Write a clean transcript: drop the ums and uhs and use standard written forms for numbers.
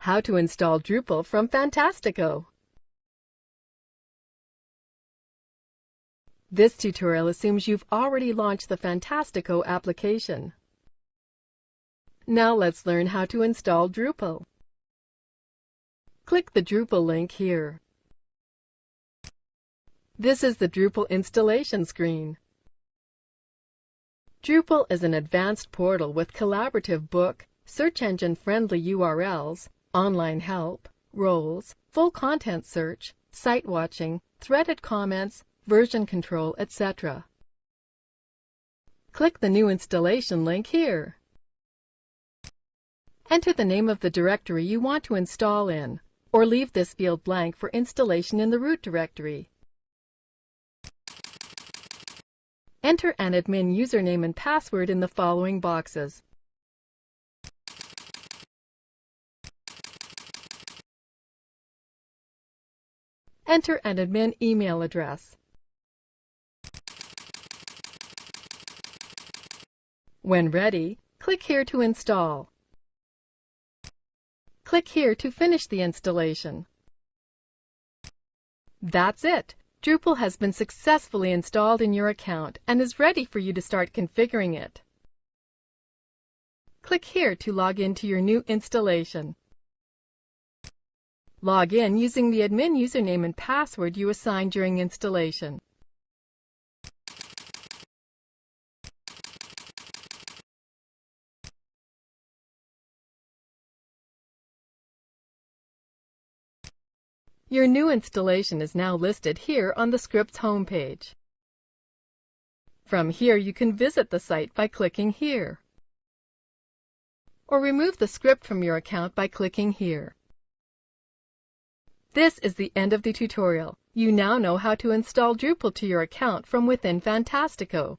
How to install Drupal from Fantastico. This tutorial assumes you've already launched the Fantastico application. Now let's learn how to install Drupal. Click the Drupal link here. This is the Drupal installation screen. Drupal is an advanced portal with collaborative book, search engine-friendly URLs, online help, roles, full content search, site watching, threaded comments, version control, etc. Click the New Installation link here. Enter the name of the directory you want to install in, or leave this field blank for installation in the root directory. Enter an admin username and password in the following boxes. Enter an admin email address. When ready, click here to install. Click here to finish the installation. That's it! Drupal has been successfully installed in your account and is ready for you to start configuring it. Click here to log into your new installation. Log in using the admin username and password you assigned during installation. Your new installation is now listed here on the script's homepage. From here you can visit the site by clicking here, or remove the script from your account by clicking here. This is the end of the tutorial. You now know how to install Drupal to your account from within Fantastico.